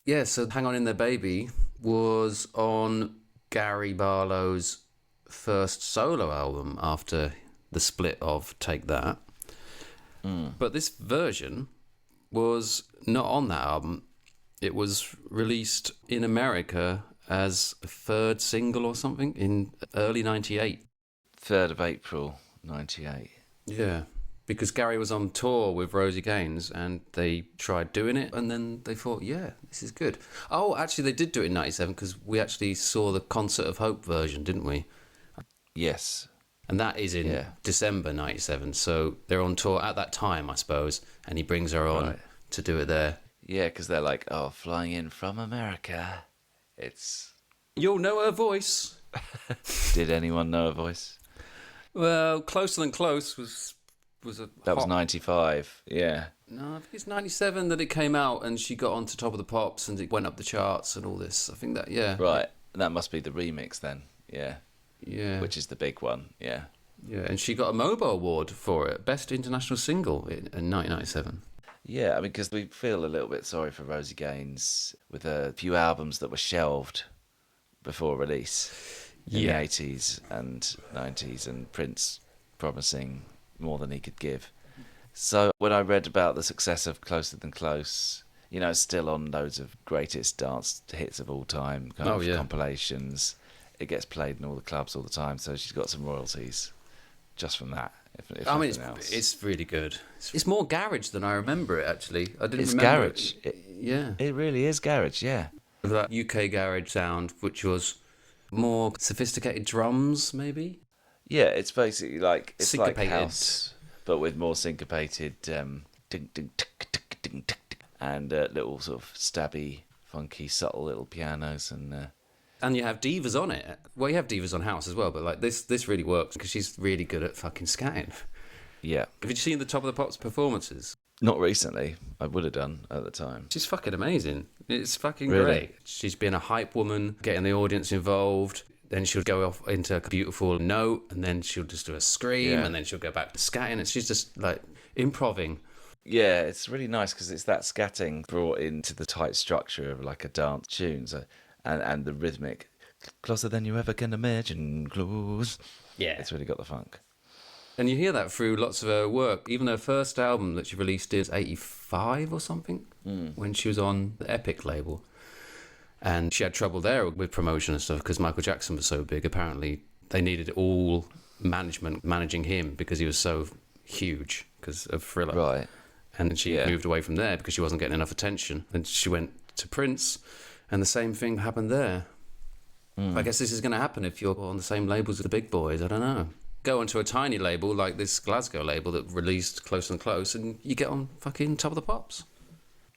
Yeah, so Hang On In There Baby was on Gary Barlow's first solo album after the split of Take That. But this version was not on that album. It was released in America as a third single or something in early 98. 3rd of April, 98. Yeah, because Gary was on tour with Rosie Gaines and they tried doing it and then they thought, yeah, this is good. Oh, actually, they did do it in 97 because we actually saw the Concert of Hope version, didn't we? Yes. And that is in December 97, so they're on tour at that time, I suppose, and he brings her on to do it there. Yeah, because they're like, oh, flying in from America. It's... You'll know her voice. Did anyone know her voice? Well, Closer Than Close was a That was 95, yeah. No, I think it's 97 that it came out and she got onto Top of the Pops and it went up the charts and all this. I think that, yeah. Right, that must be the remix then, yeah. Yeah. Which is the big one, yeah. Yeah, and she got a MOBO award for it, Best International Single in 1997. Yeah, I mean, because we feel a little bit sorry for Rosie Gaines with a few albums that were shelved before release in the 80s and 90s, and Prince promising more than he could give. So when I read about the success of Closer Than Close, you know, it's still on loads of greatest dance hits of all time, kind of compilations. It gets played in all the clubs all the time, so she's got some royalties just from that. If I mean, else. it's really good. It's more garage than I remember it, actually. I didn't it's remember garage. It. It really is garage, yeah. That UK garage sound, which was more sophisticated drums, maybe? Yeah, it's basically like Syncopated. House, but with more syncopated ding, ding, tick, tick, ding, tick, tick, and little sort of stabby, funky, subtle little pianos And you have divas on it. Well, you have divas on house as well, but like this really works because she's really good at fucking scatting. Yeah. Have you seen the Top of the Pops performances? Not recently. I would have done at the time. She's fucking amazing. It's fucking Really? great. She's been a hype woman, getting the audience involved. Then she'll go off into a beautiful note, and then she'll just do a scream, and then she'll go back to scatting. And she's just like improving. Yeah, it's really nice because it's that scatting brought into the tight structure of like a dance tune. So, and the rhythmic, closer than you ever can imagine, close. Yeah. It's really got the funk. And you hear that through lots of her work. Even her first album that she released is 85 or something, when she was on the Epic label. And she had trouble there with promotion and stuff because Michael Jackson was so big. Apparently, they needed all management managing him because he was so huge because of Thriller. Right. And she moved away from there because she wasn't getting enough attention. And she went to Prince, and the same thing happened there. I guess this is going to happen if you're on the same labels as the big boys. I don't know. Go onto a tiny label like this Glasgow label that released Close and Close, and you get on fucking Top of the Pops.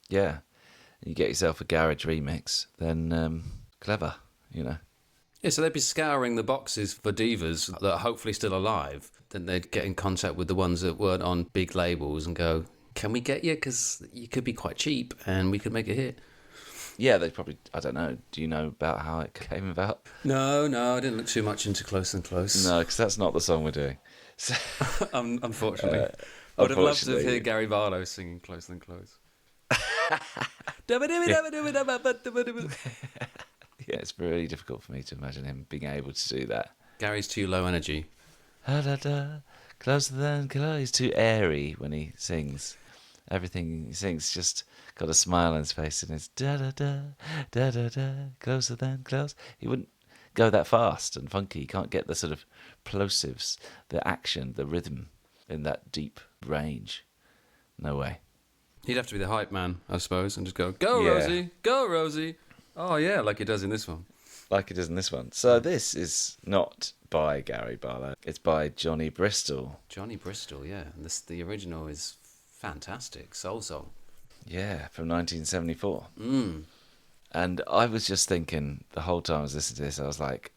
Yeah. You get yourself a garage remix, then clever, you know. Yeah, so they'd be scouring the boxes for divas that are hopefully still alive. Then they'd get in contact with the ones that weren't on big labels and go, can we get you? Because you could be quite cheap and we could make a hit. Yeah, they probably, I don't know, do you know about how it came about? No, I didn't look too much into Close and Close. No, because that's not the song we're doing. So, unfortunately. I would have loved to hear Gary Barlow singing Close and Close. Yeah, it's really difficult for me to imagine him being able to do that. Gary's too low energy. Closer than close. He's too airy when he sings. Everything he sings just got a smile on his face, and it's da-da-da, closer than close. He wouldn't go that fast and funky. He can't get the sort of plosives, the action, the rhythm in that deep range. No way. He'd have to be the hype man, I suppose, and just go, Rosie, go, Rosie. Oh, yeah, like he does in this one. Like it is in this one. So this is not by Gary Barlow. It's by Johnny Bristol. Johnny Bristol, yeah. And the original is fantastic. Soul song. Yeah, from 1974. And I was just thinking the whole time I was listening to this, I was like,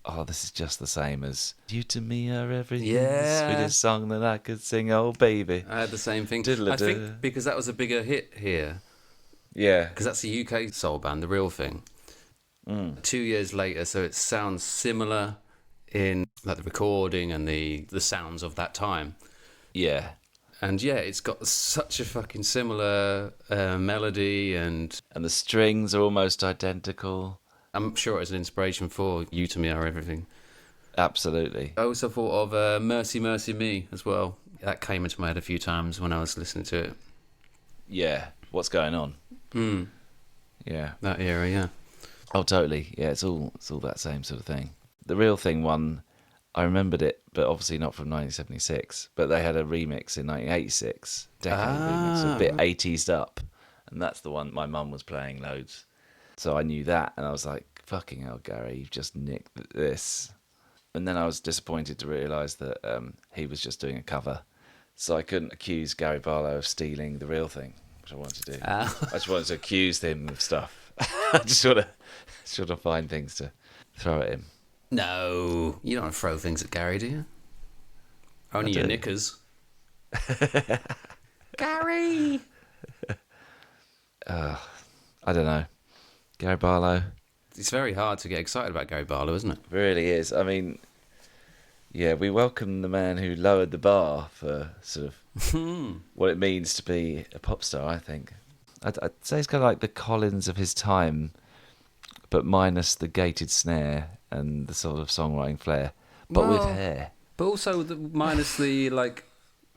oh, this is just the same as You to Me Are Everything. Yeah. The sweetest song that I could sing, oh baby. I had the same thing. Diddle-a-doo. I think because that was a bigger hit here. Yeah. Because that's a UK soul band, The Real Thing. 2 years later, so it sounds similar in like the recording and the sounds of that time. Yeah. And yeah, it's got such a fucking similar melody, and the strings are almost identical. I'm sure it's an inspiration for You To Me Are Everything. Absolutely. I also thought of Mercy, Mercy Me as well. That came into my head a few times when I was listening to it. Yeah. What's going on? Yeah. That era, yeah. Oh, totally. Yeah, it's all that same sort of thing. The Real Thing one, I remembered it, but obviously not from 1976. But they had a remix in 1986, decade remix, a bit 80s up, and that's the one my mum was playing loads. So I knew that, and I was like, "Fucking hell, Gary, you've just nicked this." And then I was disappointed to realise that he was just doing a cover, so I couldn't accuse Gary Barlow of stealing The Real Thing, which I wanted to do. I just wanted to accuse him of stuff. I just sort of find things to throw at him. No, you don't throw things at Gary, do you? Only your knickers. Gary! I don't know. Gary Barlow. It's very hard to get excited about Gary Barlow, isn't it? Really is. I mean, yeah, we welcome the man who lowered the bar for sort of what it means to be a pop star, I think. I'd say he's kind of like the Collins of his time, but minus the gated snare and the sort of songwriting flair, but with hair. But also minus the like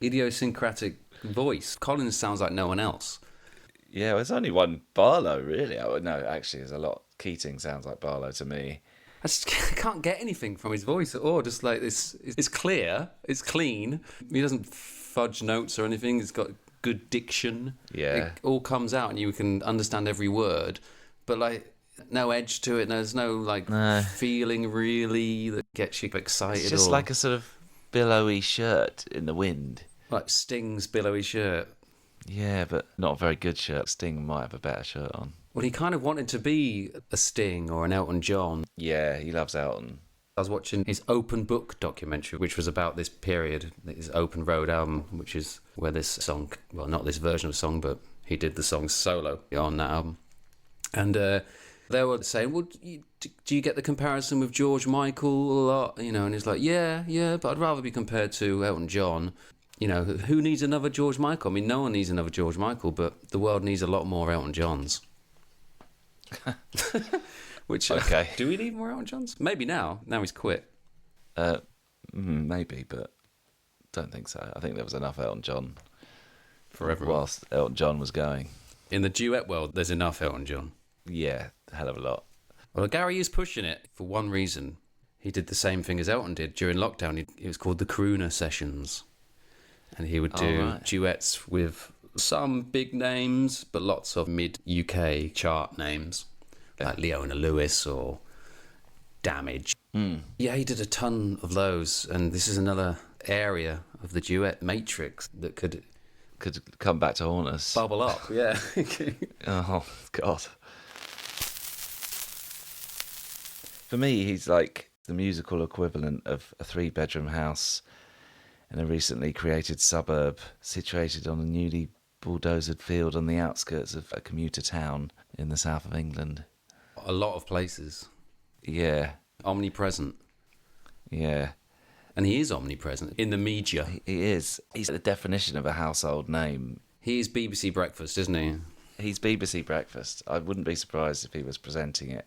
idiosyncratic voice. Collins sounds like no one else. Yeah, well, there's only one Barlow, really. No, actually, there's a lot. Keating sounds like Barlow to me. I just can't get anything from his voice at all. Just like this, it's clear, it's clean. He doesn't fudge notes or anything. He's got good diction. Yeah, it all comes out and you can understand every word. But like, no edge to it. There's no feeling really that gets you excited. It's just like a sort of billowy shirt in the wind. Like Sting's billowy shirt. Yeah, but not a very good shirt. Sting might have a better shirt on. Well, he kind of wanted to be a Sting or an Elton John. Yeah, he loves Elton. I was watching his Open Book documentary, which was about this period, his Open Road album, which is where this song, well, not this version of the song, but he did the song solo on that album. And they were saying, well, do you get the comparison with George Michael a lot? You know, and he's like, yeah, but I'd rather be compared to Elton John. You know, who needs another George Michael? I mean, no one needs another George Michael, but the world needs a lot more Elton Johns. Which, okay. Do we need more Elton Johns? Maybe now. Now he's quit. Maybe, but don't think so. I think there was enough Elton John for everyone. Whilst Elton John was going. In the duet world, there's enough Elton John. Yeah, a hell of a lot. Well, Gary is pushing it for one reason. He did the same thing as Elton did during lockdown. It was called the Crooner Sessions. And he would do duets with some big names, but lots of mid-UK chart names, like Leona Lewis or Damage. Yeah, he did a ton of those, and this is another area of the duet matrix that could come back to haunt us. Bubble up, yeah. Oh, God. For me, he's like the musical equivalent of a 3-bedroom house in a recently created suburb situated on a newly bulldozered field on the outskirts of a commuter town in the south of England. A lot of places. Yeah. Omnipresent. Yeah. And he is omnipresent in the media. He is. He's the definition of a household name. He is BBC Breakfast, isn't he? He's BBC Breakfast. I wouldn't be surprised if he was presenting it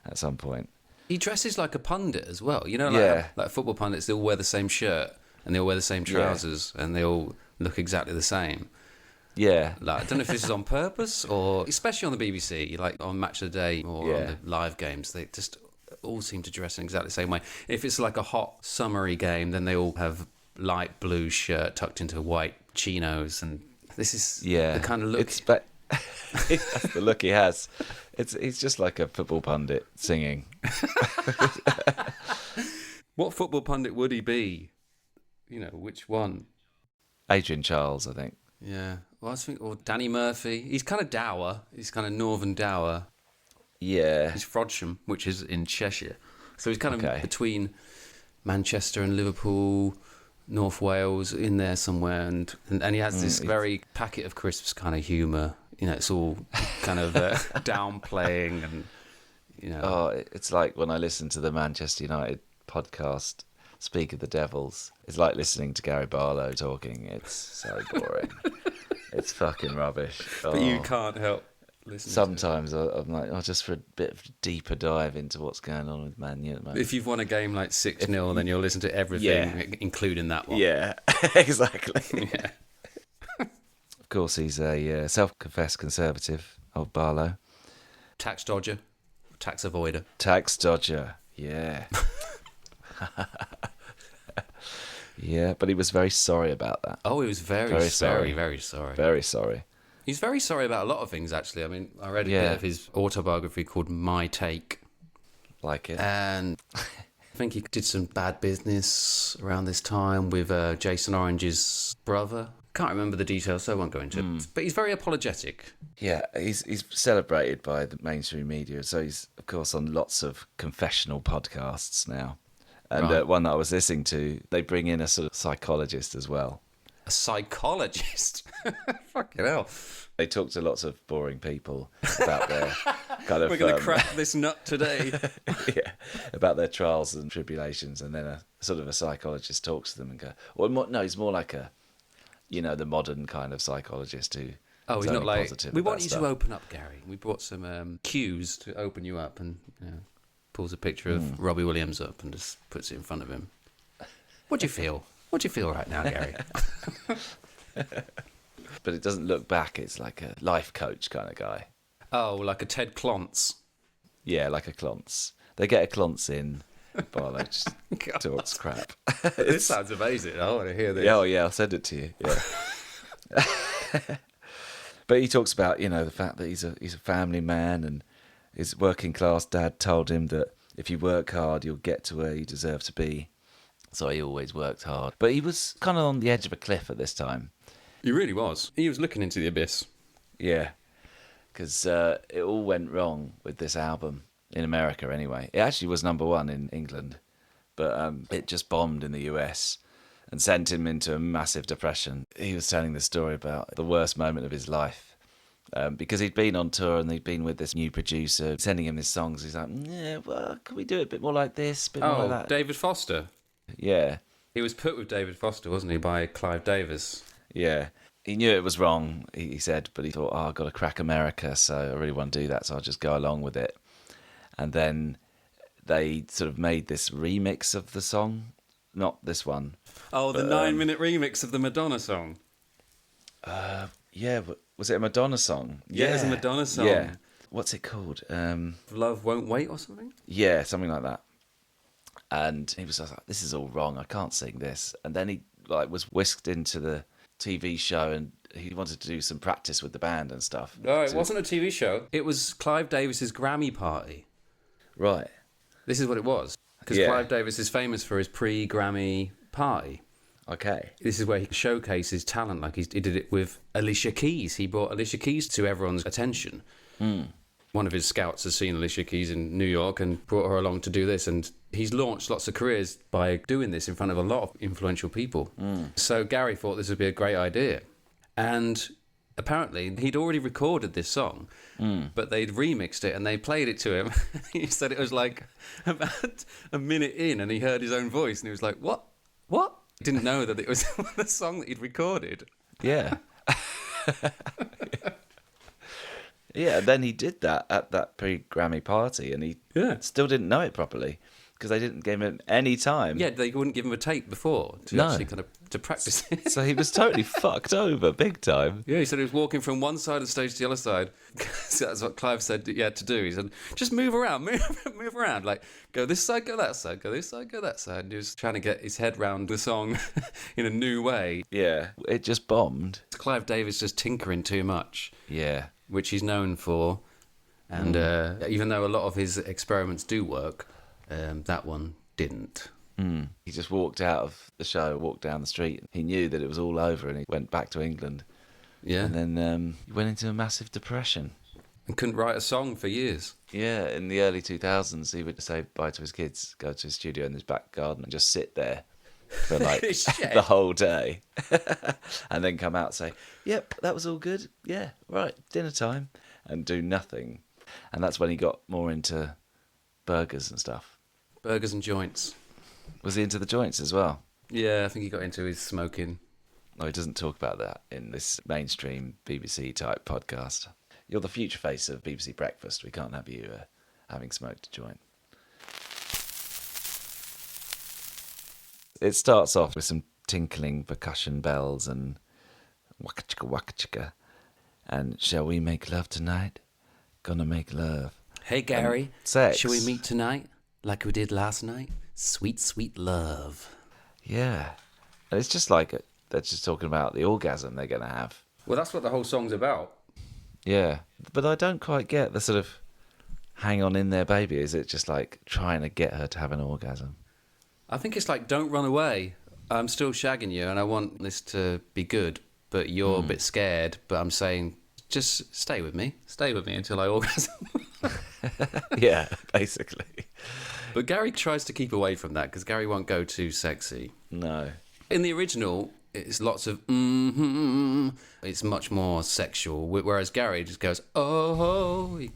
at some point. He dresses like a pundit as well. You know, like football pundits, they all wear the same shirt and they all wear the same trousers and they all look exactly the same. Yeah. Like, I don't know if this is on purpose or, especially on the BBC, like on Match of the Day or on the live games, they just all seem to dress in exactly the same way. If it's like a hot, summery game, then they all have light blue shirt tucked into white chinos, and this is the kind of look. That's the look he has. He's just like a football pundit singing. What football pundit would he be? You know, which one? Adrian Charles, I think. Yeah. Well, I think, or Danny Murphy. He's kind of dour. He's kind of northern dour. Yeah. He's Frodsham, which is in Cheshire. So he's kind of between Manchester and Liverpool, North Wales, in there somewhere. And he has this very packet of crisps kind of humour. You know, it's all kind of downplaying and, you know. Oh, it's like when I listen to the Manchester United podcast. Speak of the Devils. It's like listening to Gary Barlow talking. It's so boring. It's fucking rubbish. But you can't help listening. Sometimes I'm like, just for a bit of a deeper dive into what's going on with Man U at the moment. If you've won a game like 6-0, then you'll listen to everything, including that one. Yeah, exactly. Yeah. Of course, he's a self-confessed conservative, old Barlow. Tax dodger, tax avoider. Tax dodger, yeah. Yeah, but he was very sorry about that. Oh, he was very sorry. Very sorry. Very sorry. He's very sorry about a lot of things, actually. I mean, I read a bit of his autobiography called My Take. Like it. And I think he did some bad business around this time with Jason Orange's brother. Can't remember the details, so I won't go into it. But he's very apologetic. Yeah, he's celebrated by the mainstream media. So he's, of course, on lots of confessional podcasts now. And one that I was listening to, they bring in a sort of psychologist as well. A psychologist? Fucking hell. They talk to lots of boring people about their kind of... We're going to crack this nut today. Yeah, about their trials and tribulations. And then a psychologist talks to them and go... Or no, he's more like the modern kind of psychologist who... Oh, he's not like... We want you stuff. to open up, Gary. We brought some cues to open you up and... pulls a picture of Robbie Williams up and just puts it in front of him. What do you feel? What do you feel right now, Gary? But it doesn't look back. It's like a life coach kind of guy. Oh, like a Ted Clontz. Yeah, like a Clontz. They get a Clontz in. Barlow just talks crap. This sounds amazing. I want to hear this. Yeah, I'll send it to you. Yeah. But he talks about, the fact that he's a family man, and his working class dad told him that if you work hard, you'll get to where you deserve to be. So he always worked hard. But he was kind of on the edge of a cliff at this time. He really was. He was looking into the abyss. Yeah. Because it all went wrong with this album, in America anyway. It actually was number one in England, but it just bombed in the US and sent him into a massive depression. He was telling the story about the worst moment of his life. Because he'd been on tour and he'd been with this new producer sending him his songs. He's like, yeah, well, can we do it a bit more like this, a bit more like that? David Foster. Yeah. He was put with David Foster, wasn't he, by Clive Davis? Yeah. He knew it was wrong, he said, but he thought, I've got to crack America, so I really want to do that, so I'll just go along with it. And then they sort of made this remix of the song. Not this one. Oh, the 9-minute remix of the Madonna song. Yeah, but was it a Madonna song? Yeah, it was a Madonna song. Yeah. What's it called? Love Won't Wait or something? Yeah, something like that. And he was like, this is all wrong, I can't sing this. And then he was whisked into the TV show and he wanted to do some practice with the band and stuff. No, it wasn't a TV show. It was Clive Davis's Grammy party. Right. This is what it was. Because Clive Davis is famous for his pre-Grammy party. Okay. This is where he showcases talent. Like he did it with Alicia Keys. He brought Alicia Keys to everyone's attention. One of his scouts has seen Alicia Keys in New York and brought her along to do this. And he's launched lots of careers by doing this in front of a lot of influential people. So Gary thought this would be a great idea. And apparently he'd already recorded this song, but they'd remixed it and they played it to him. He said it was like about a minute in and he heard his own voice and he was like, what? Didn't know that it was the song that he'd recorded. Yeah. Yeah, and then he did that at that pre-Grammy party and he still didn't know it properly because they didn't give him any time. Yeah, they wouldn't give him a tape before to actually kind of to practice it. So he was totally fucked over, big time. Yeah, he said he was walking from one side of the stage to the other side. So that's what Clive said he had to do. He said, just move around, move around. Like, go this side, go that side, go this side, go that side. And he was trying to get his head round the song in a new way. Yeah, it just bombed. Clive Davis just tinkering too much. Yeah. Which he's known for. And even though a lot of his experiments do work, that one didn't. He just walked out of the show, walked down the street. He knew that it was all over and he went back to England. Yeah. And then he went into a massive depression. And couldn't write a song for years. Yeah, in the early 2000s, he would say bye to his kids, go to his studio in his back garden and just sit there for like the whole day. And then come out and say, yep, that was all good. Yeah, right, dinner time. And do nothing. And that's when he got more into burgers and stuff. Burgers and joints. Was he into the joints as well? Yeah, I think he got into his smoking. No, he doesn't talk about that in this mainstream BBC type podcast. You're the future face of BBC Breakfast. We can't have you having smoked a joint. It starts off with some tinkling percussion bells and waka chicka waka chicka. And shall we make love tonight? Gonna make love. Hey Gary, sex. shall we meet tonight like we did last night? Sweet, sweet love. Yeah. And it's just like they're just talking about the orgasm they're going to have. Well, that's what the whole song's about. Yeah. But I don't quite get the sort of hang on in there, baby. Is it just like trying to get her to have an orgasm? I think it's like, don't run away. I'm still shagging you and I want this to be good, but you're a bit scared. But I'm saying, just stay with me. Stay with me until I orgasm. Yeah, basically. But Gary tries to keep away from that because Gary won't go too sexy. No. In the original, it's lots of it's much more sexual, whereas Gary just goes, oh, he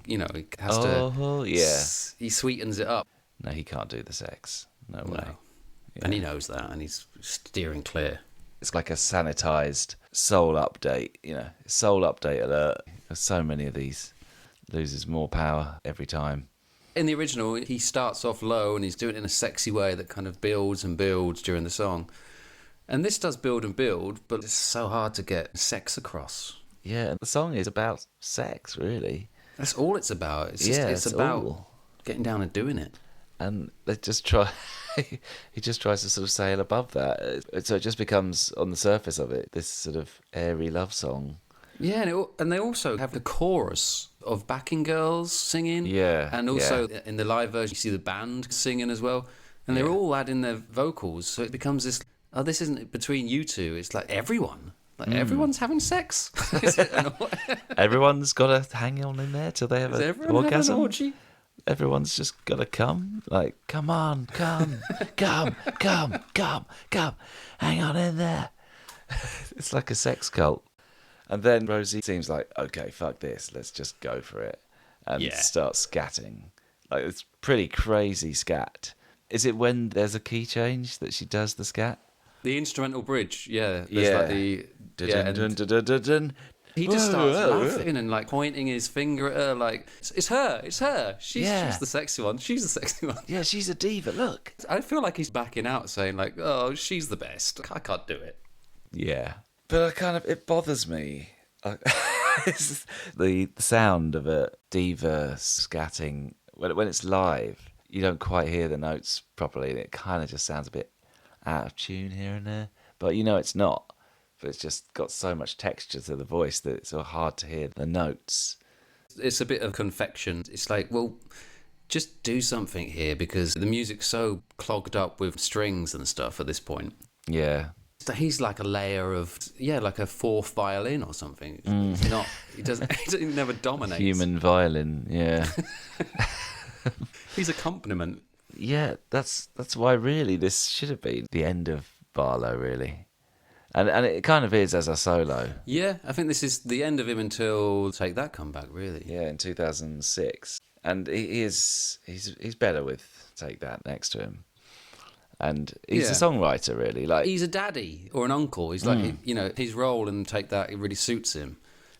has to. Oh, yeah. He sweetens it up. No, he can't do the sex. No way. No. Yeah. And he knows that, and he's steering clear. It's like a sanitized soul update, soul update alert. There's so many of these. Loses more power every time. In the original, he starts off low and he's doing it in a sexy way that kind of builds and builds during the song. And this does build and build, but it's so hard to get sex across. Yeah, the song is about sex, really. That's all it's about. It's about getting down and doing it. And they just try. He just tries to sort of sail above that. So it just becomes, on the surface of it, this sort of airy love song. Yeah, and they also have the chorus of backing girls singing. Yeah. And also in the live version, you see the band singing as well. And they're all adding their vocals. So it becomes this, this isn't between you two. It's like everyone. Like everyone's having sex. Everyone's got to hang on in there till they have an orgasm. An orgy? Everyone's just got to come. Like, come on, come. Hang on in there. It's like a sex cult. And then Rosie seems like, okay, fuck this, let's just go for it. And start scatting. Like, it's pretty crazy scat. Is it when there's a key change that she does the scat? The instrumental bridge, yeah. There's like the... He just starts laughing and like pointing his finger at her like, it's her. She's the sexy one. She's the sexy one. Yeah, she's a diva, look. I feel like he's backing out saying like, oh, she's the best. I can't do it. Yeah. But it bothers me. The sound of a diva scatting, when it's live, you don't quite hear the notes properly. And it kind of just sounds a bit out of tune here and there. But it's not. But it's just got so much texture to the voice that it's so hard to hear the notes. It's a bit of confection. It's like, well, just do something here because the music's so clogged up with strings and stuff at this point. Yeah. So he's like a layer of, like a fourth violin or something. It's not, he never dominates. Human violin, yeah. He's accompaniment. Yeah, that's why really this should have been the end of Barlow, really. And it kind of is as a solo. Yeah, I think this is the end of him until Take That comeback, really. Yeah, in 2006. And he's better with Take That next to him. And he's a songwriter, really. Like he's a daddy or an uncle. He's like, his role in Take That, it really suits him.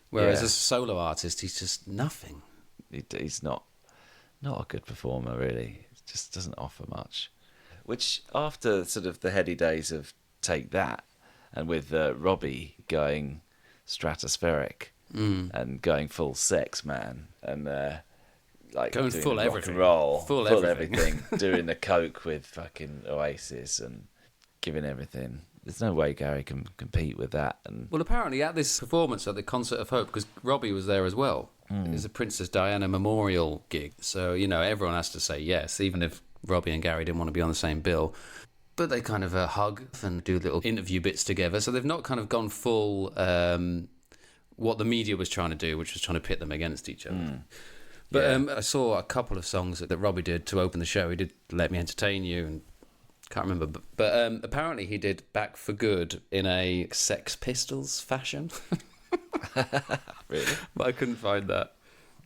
Whereas as a solo artist, he's just nothing. He's not a good performer, really. He just doesn't offer much. Which, after sort of the heady days of Take That, and with Robbie going stratospheric and going full sex man and like going doing full rock everything, and roll, full everything, doing the coke with fucking Oasis and giving everything. There's no way Gary can compete with that. And well, apparently at this performance at the Concert of Hope, because Robbie was there as well, it was a Princess Diana memorial gig, so everyone has to say yes, even if Robbie and Gary didn't want to be on the same bill. But they kind of hug and do little interview bits together. So they've not kind of gone full what the media was trying to do, which was trying to pit them against each other. But I saw a couple of songs that Robbie did to open the show. He did Let Me Entertain You, and can't remember. But apparently he did Back for Good in a Sex Pistols fashion. Really? But I couldn't find that.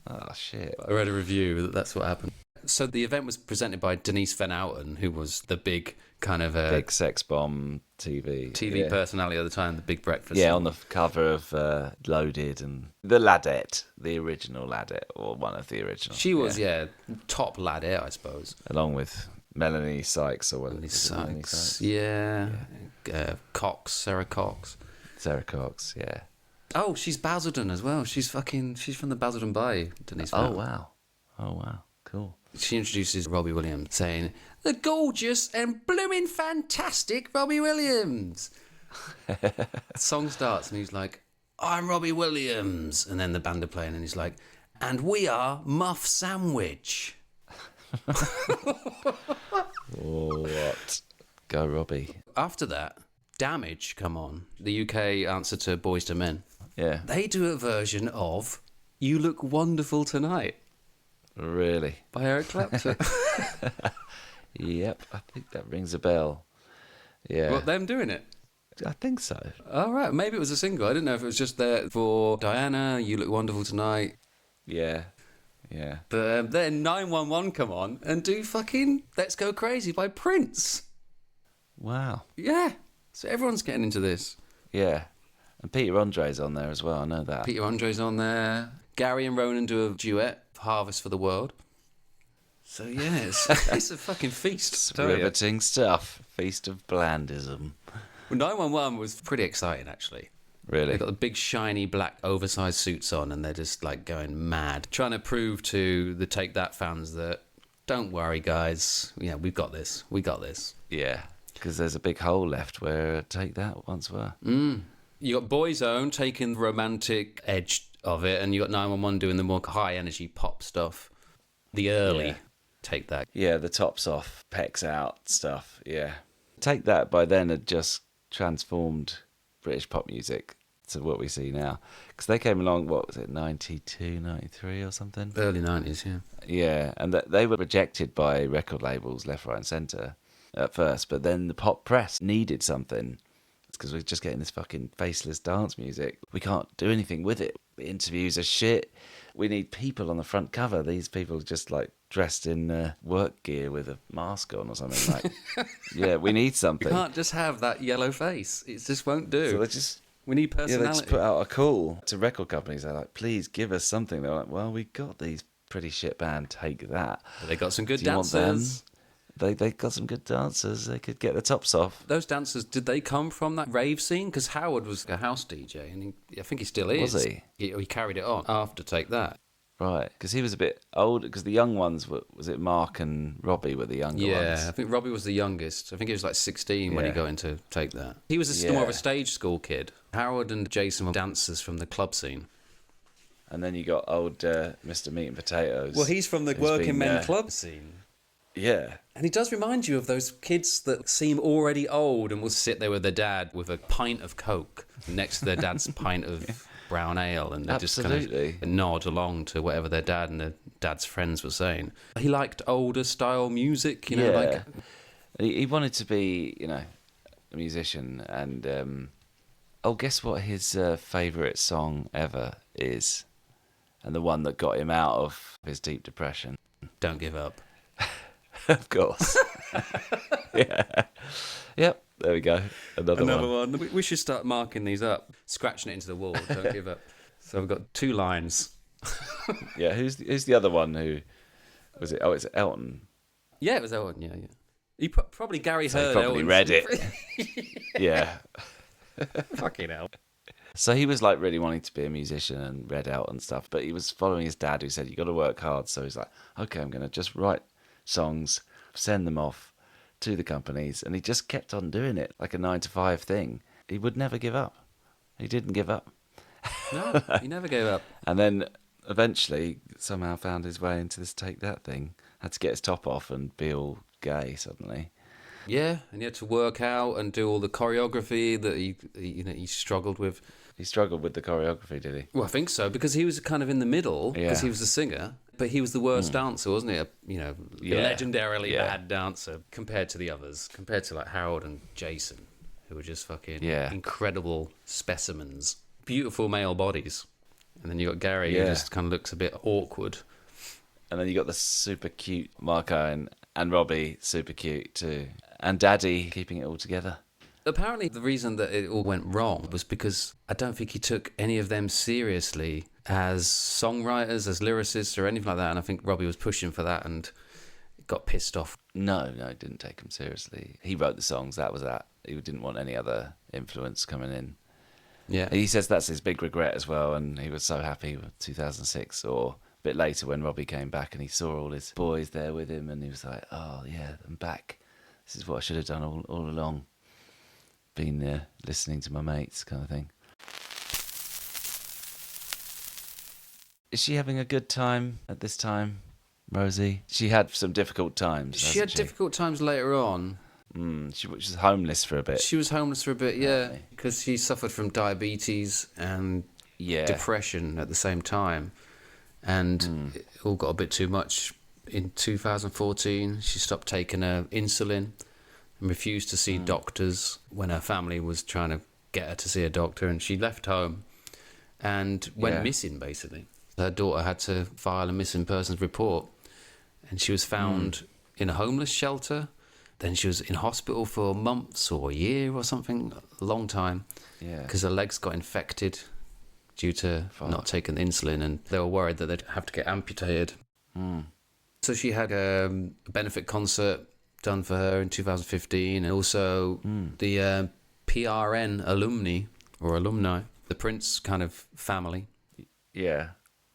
Oh, shit. I read a review that that's what happened. So the event was presented by Denise Van Outen, who was the big kind of big sex bomb TV personality at the time, the Big Breakfast. Yeah, on the cover of Loaded, and the Ladette, the original Ladette, or one of the original. She was, top ladette, I suppose. Along with Melanie Sykes, or whatever. Melanie Sykes. Yeah. Cox, Sarah Cox. Sarah Cox, yeah. Oh, she's Basildon as well. She's from the Basildon Bay, Denise. Oh, wow. Cool. She introduces Robbie Williams, saying, "The gorgeous and blooming fantastic Robbie Williams." The song starts and he's like, "I'm Robbie Williams." And then the band are playing and he's like, "And we are Muff Sandwich." What? Go, Robbie. After that, Damage come on, the UK answer to Boyz II Men. Yeah. They do a version of "You Look Wonderful Tonight." Really? By Eric Clapton. Yep, I think that rings a bell. Yeah. What, them doing it? I think so. All right, maybe it was a single. I didn't know if it was just there for Diana, "You Look Wonderful Tonight." Yeah. But then 911 come on and do fucking "Let's Go Crazy" by Prince. Wow. Yeah. So everyone's getting into this. Yeah. And Peter Andre's on there as well, I know that. Peter Andre's on there. Gary and Ronan do a duet, "Harvest for the World." So yeah, it's a fucking feast. It's riveting stuff. Feast of Blandism. Well, 911 was pretty exciting, actually. Really? They've got the big, shiny, black, oversized suits on, and they're just, like, going mad. Trying to prove to the Take That fans that, don't worry, guys. Yeah, we've got this. We got this. Yeah, because there's a big hole left where Take That once were. You got Boyzone taking the romantic edge of it, and you got 911 doing the more high-energy pop stuff. The early Take That. Yeah, the tops off, pecs out stuff, yeah. Take That by then had just transformed British pop music to what we see now. Because they came along, what was it, 92, 93 or something? Early 90s, yeah. Yeah, and they were rejected by record labels left, right and centre at first, but then the pop press needed something. It's because we're just getting this fucking faceless dance music. We can't do anything with it. The interviews are shit. We need people on the front cover. These people are just like dressed in work gear with a mask on or something. Like, yeah, we need something. You can't just have that yellow face. It just won't do. So they just... We need personality. Yeah, they just put out a call to record companies. They're like, please give us something. They're like, well, we got these pretty shit band, Take That. But they got some good Do you dancers. Want them? They got some good dancers. They could get the tops off. Those dancers, did they come from that rave scene? Because Howard was a house DJ, and I think he still is. Was he? He carried it on after Take That. Right, because he was a bit old. Because the young ones was it Mark and Robbie were the younger ones? Yeah, I think Robbie was the youngest. I think he was like 16 when he got into Take That. He was more of a stage school kid. Howard and Jason were dancers from the club scene. And then you got old Mr. Meat and Potatoes. Well, he's from the working men club scene. Yeah. And he does remind you of those kids that seem already old and will sit there with their dad with a pint of Coke next to their dad's pint of brown ale, and they just kind of nod along to whatever their dad and their dad's friends were saying. He liked older style music, you know, like... He wanted to be, you know, a musician, and... guess what his favourite song ever is? And the one that got him out of his deep depression. Don't Give Up. Of course. Yeah. Yep, there we go. Another one. We should start marking these up, scratching it into the wall. Don't give up. So we've got 2 lines. Yeah, who's the other one who... Was it? Oh, it's Elton. Yeah, it was Elton, yeah. He probably Gary heard He probably read it. Yeah. Fucking hell. So he was like really wanting to be a musician and read out and stuff, but he was following his dad who said, you got to work hard. So he's like, okay, I'm going to just write songs, send them off to the companies. And he just kept on doing it like a 9-to-5 thing. He would never give up. He didn't give up. No, he never gave up. And then eventually somehow found his way into this Take That thing. Had to get his top off and be all gay suddenly. Yeah, and he had to work out and do all the choreography that he struggled with. He struggled with the choreography, did he? Well, I think so, because he was kind of in the middle, because he was the singer, but he was the worst dancer, wasn't he? A legendarily bad dancer compared to the others, compared to like Harold and Jason, who were just fucking incredible specimens. Beautiful male bodies. And then you got Gary, who just kind of looks a bit awkward. And then you got the super cute Marco and Robbie, super cute too. And Daddy keeping it all together. Apparently, the reason that it all went wrong was because I don't think he took any of them seriously as songwriters, as lyricists, or anything like that. And I think Robbie was pushing for that and got pissed off. No, he didn't take them seriously. He wrote the songs, that was that. He didn't want any other influence coming in. Yeah. He says that's his big regret as well, and he was so happy with 2006 or a bit later when Robbie came back and he saw all his boys there with him and he was like, oh yeah, I'm back. This is what I should have done all along. Been there listening to my mates kind of thing. Is she having a good time at this time, Rosie? She had some difficult times. She had difficult times later on. She was homeless for a bit. She was homeless for a bit, yeah, because she suffered from diabetes and depression at the same time. And it all got a bit too much. In 2014, she stopped taking her insulin and refused to see doctors when her family was trying to get her to see a doctor. And she left home and went missing, basically. Her daughter had to file a missing persons report. And she was found in a homeless shelter. Then she was in hospital for months or a year or something, a long time. Yeah. Because her legs got infected due to not taking the insulin. And they were worried that they'd have to get amputated. So she had a benefit concert done for her in 2015, and also the PRN alumni, the Prince kind of family. Yeah.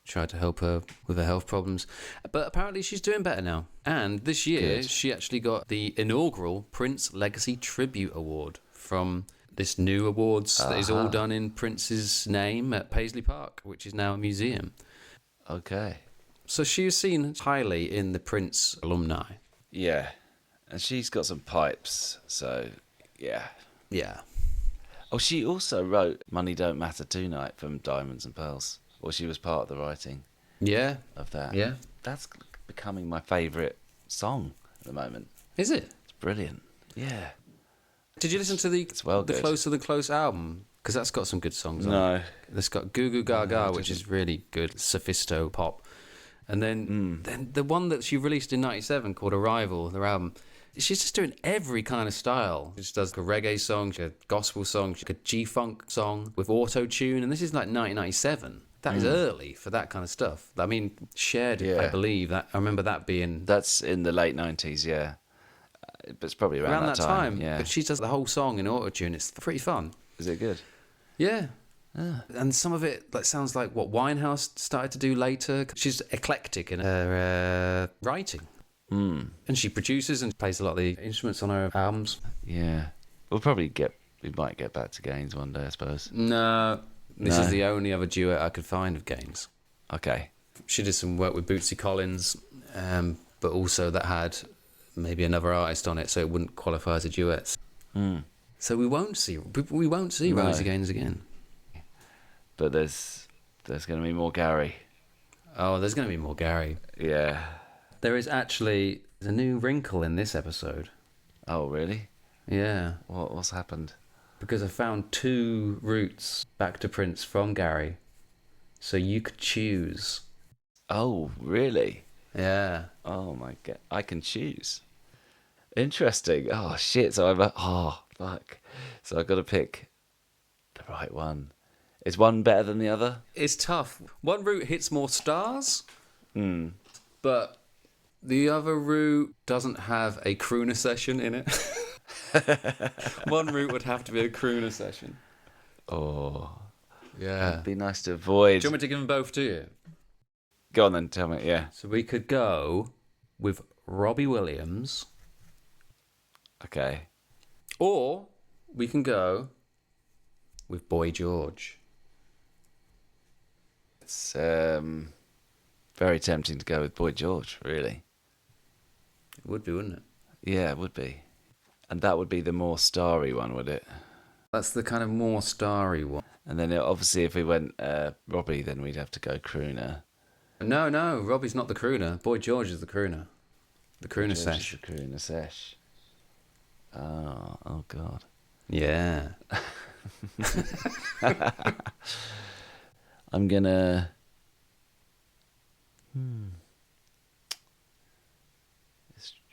Tried to help her with her health problems. But apparently she's doing better now. And this year she actually got the inaugural Prince Legacy Tribute Award from this new awards that is all done in Prince's name at Paisley Park, which is now a museum. Okay. So she was seen highly in the Prince alumni. Yeah. And she's got some pipes, so yeah. Yeah. Oh, she also wrote Money Don't Matter Tonight from Diamonds and Pearls. Or she was part of the writing of that. Yeah. That's becoming my favourite song at the moment. Is it? It's brilliant. Yeah. Did you listen to the Closer Than Close album? Because that's got some good songs on it. No. It's got Googaga, which is really good, sophisto pop. And then the one that she released in 97 called Arrival, their album, she's just doing every kind of style. She just does a reggae song, she a gospel song, she a G-funk song with auto-tune, and this is like 1997. That is early for that kind of stuff. I mean, Shared It, I believe. I remember that being... That's in the late 90s, yeah. But it's probably around that time. Yeah. But she does the whole song in auto-tune. It's pretty fun. Is it good? Yeah. And some of it sounds like what Winehouse started to do later. She's eclectic in her writing. And she produces and plays a lot of the instruments on her albums. Yeah. We might get back to Gaines one day, I suppose. No. This is the only other duet I could find of Gaines. Okay. She did some work with Bootsy Collins, but also that had maybe another artist on it, so it wouldn't qualify as a duet. So we won't see Rosie Gaines again. But there's going to be more Gary. Oh, there's going to be more Gary. Yeah. There is actually a new wrinkle in this episode. Oh, really? Yeah. What's happened? Because I found 2 routes back to Prince from Gary. So you could choose. Oh, really? Yeah. Oh, my God. I can choose. Interesting. Oh, shit. So fuck. So I've got to pick the right one. Is one better than the other? It's tough. One route hits more stars, but the other route doesn't have a crooner session in it. One route would have to be a crooner session. Oh. Yeah. It'd be nice to avoid. Do you want me to give them both to you? Go on then, tell me, yeah. So we could go with Robbie Williams. Okay. Or we can go with Boy George. It's very tempting to go with Boy George, really. It would be, wouldn't it? Yeah, it would be. And that would be the more starry one, would it? That's the kind of more starry one. And then obviously if we went Robbie, then we'd have to go crooner. No, Robbie's not the crooner. Boy George is the crooner. The crooner sesh. The crooner sesh. Oh God. Yeah. I'm gonna...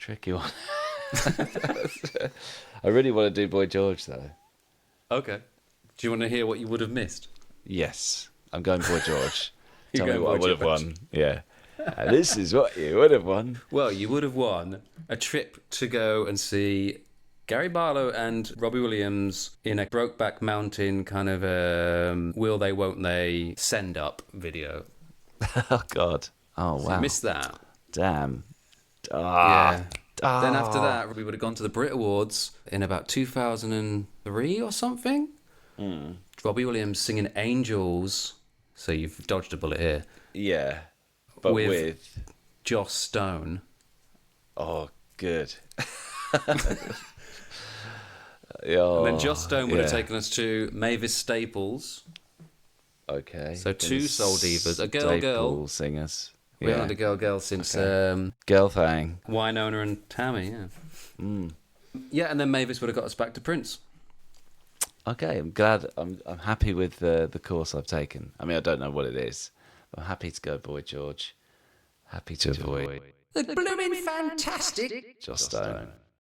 tricky one. I really want to do Boy George, though. Okay. Do you want to hear what you would have missed? Yes, I'm going Boy George. You're Tell me going what I Boy would have George. won. Yeah. And this is what you would have won. Well, you would have won a trip to go and see Gary Barlow and Robbie Williams in a Brokeback Mountain kind of will they, won't they send-up video. Oh, God. Oh, So wow. you missed that. Damn. Yeah. Then after that, we would have gone to the Brit Awards in about 2003 or something. Robbie Williams singing Angels. So you've dodged a bullet here. Yeah. But with... Joss Stone. Oh, good. And then Joss Stone would have taken us to Mavis Staples. Okay. So two soul divas. A girl. Staple singers. We haven't had a girl since Girl Thang. Winona and Tammy, yeah. Yeah, and then Mavis would have got us back to Prince. Okay, I'm glad. I'm happy with the course I've taken. I mean, I don't know what it is. I'm happy to go Boy George. Happy to avoid The blooming fantastic Joss Stone.